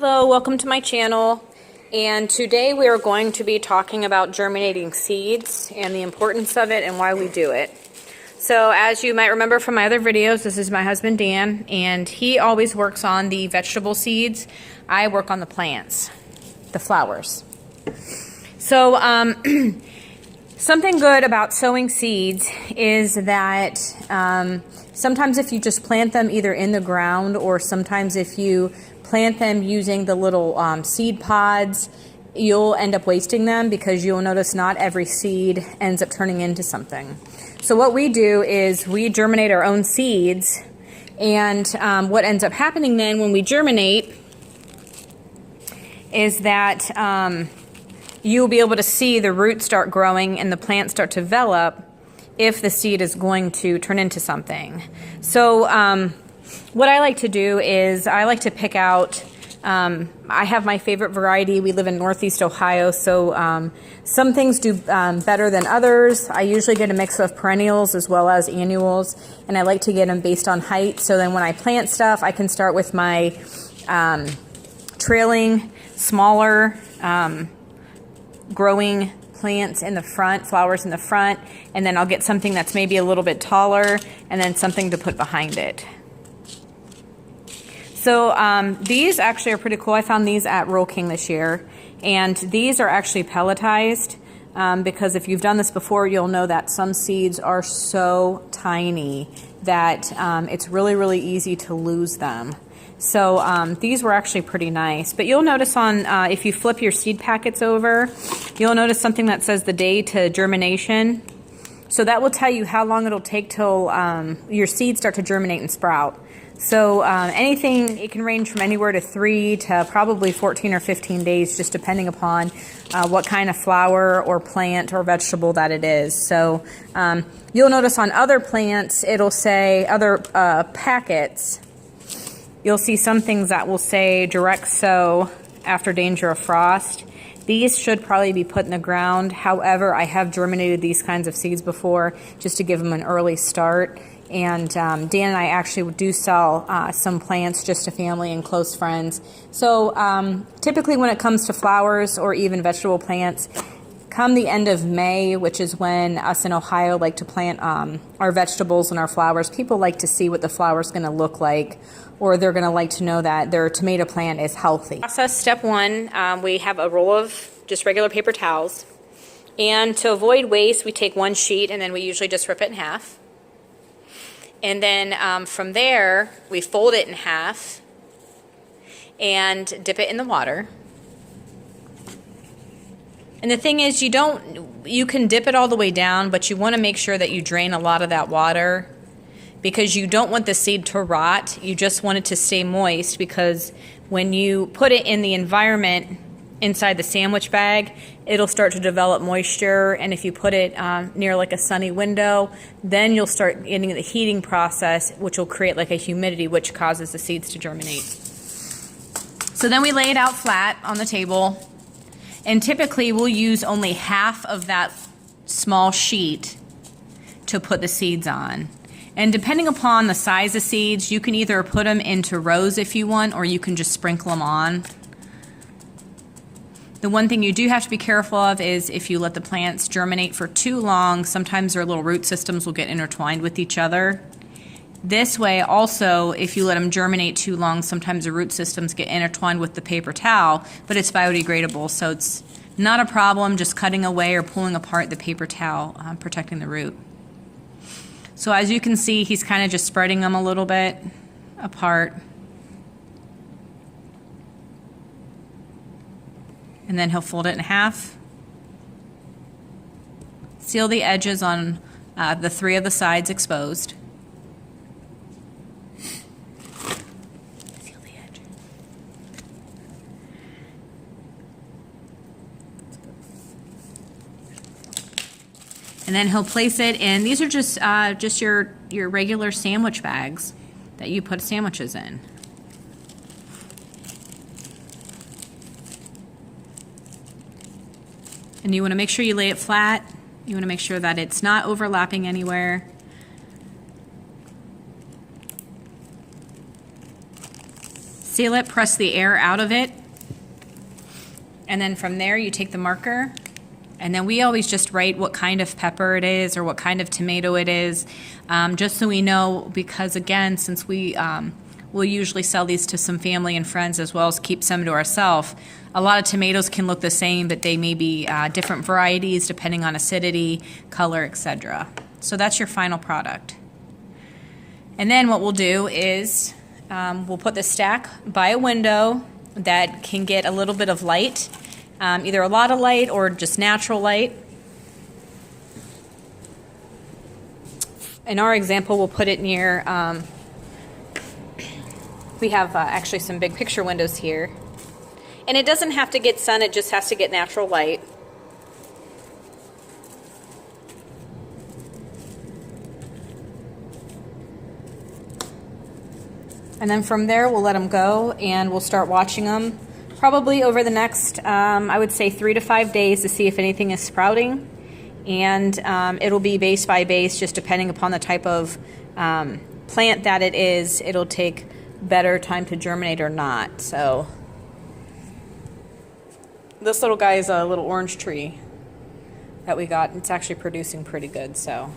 Hello, welcome to my channel, and today we are going to be talking about germinating seeds and the importance of it and why we do it. So as you might remember from my other videos, this is my husband Dan, and he always works on the vegetable seeds. I work on the plants, the flowers. So something good about sowing seeds is that sometimes if you just plant them either in the ground, or sometimes if you plant them using the little seed pods, you'll end up wasting them because you'll notice not every seed ends up turning into something. So what we do is we germinate our own seeds, and what ends up happening then when we germinate is that you'll be able to see the roots start growing and the plants start to develop if the seed is going to turn into something. So what I like to do is I like to pick out, I have my favorite variety. We live in Northeast Ohio, so some things do better than others. I usually get a mix of perennials as well as annuals, and I like to get them based on height. So then when I plant stuff, I can start with my trailing, smaller, growing plants in the front, flowers in the front, and then I'll get something that's maybe a little bit taller, and then something to put behind it. So these actually are pretty cool. I found these at Rural King this year, and these are actually pelletized because if you've done this before, you'll know that some seeds are so tiny that it's really, really easy to lose them. So these were actually pretty nice. But you'll notice on, if you flip your seed packets over, you'll notice something that says the day to germination. So that will tell you how long it'll take till your seeds start to germinate and sprout. So anything, it can range from anywhere to 3 to probably 14 or 15 days, just depending upon what kind of flower or plant or vegetable that it is. So you'll notice on other plants, it'll say, other packets, you'll see some things that will say direct sow after danger of frost. These should probably be put in the ground. However, I have germinated these kinds of seeds before just to give them an early start. And Dan and I actually do sell some plants just to family and close friends. So typically when it comes to flowers or even vegetable plants, come the end of May, which is when us in Ohio like to plant our vegetables and our flowers, people like to see what the flower is going to look like, or they're going to like to know that their tomato plant is healthy. Process step one, we have a roll of just regular paper towels. And to avoid waste, we take one sheet and then we usually just rip it in half. And then from there, we fold it in half and dip it in the water. And the thing is, you can dip it all the way down, but you want to make sure that you drain a lot of that water because you don't want the seed to rot. You just want it to stay moist, because when you put it in the environment inside the sandwich bag, it'll start to develop moisture, and if you put it near like a sunny window, then you'll start getting the heating process, which will create like a humidity, which causes the seeds to germinate. So then we lay it out flat on the table, and typically we'll use only half of that small sheet to put the seeds on. And depending upon the size of seeds, you can either put them into rows if you want, or you can just sprinkle them on. The one thing you do have to be careful of is if you let the plants germinate for too long, sometimes their little root systems will get intertwined with each other. This way also, if you let them germinate too long, sometimes the root systems get intertwined with the paper towel, but it's biodegradable, so it's not a problem just cutting away or pulling apart the paper towel, protecting the root. So as you can see, he's kind of just spreading them a little bit apart. And then he'll fold it in half. Seal the edges on the 3 of the sides exposed. Seal the edge. And then he'll place it in, these are just your regular sandwich bags that you put sandwiches in. And you want to make sure you lay it flat. You want to make sure that it's not overlapping anywhere. seal it, press the air out of it, and then from there you take the marker, and then we always just write what kind of pepper it is or what kind of tomato it is, just so we know, because again, since we'll usually sell these to some family and friends as well as keep some to ourselves. A lot of tomatoes can look the same, but they may be different varieties depending on acidity, color, etc. So that's your final product. And then what we'll do is we'll put the stack by a window that can get a little bit of light, either a lot of light or just natural light. In our example, we'll put it near, we have actually some big picture windows here. And it doesn't have to get sun, it just has to get natural light. And then from there, we'll let them go and we'll start watching them probably over the next, I would say 3 to 5 days to see if anything is sprouting. And it'll be base by base, just depending upon the type of plant that it is. It'll take better time to germinate or not. So this little guy is a little orange tree that we got. It's actually producing pretty good, so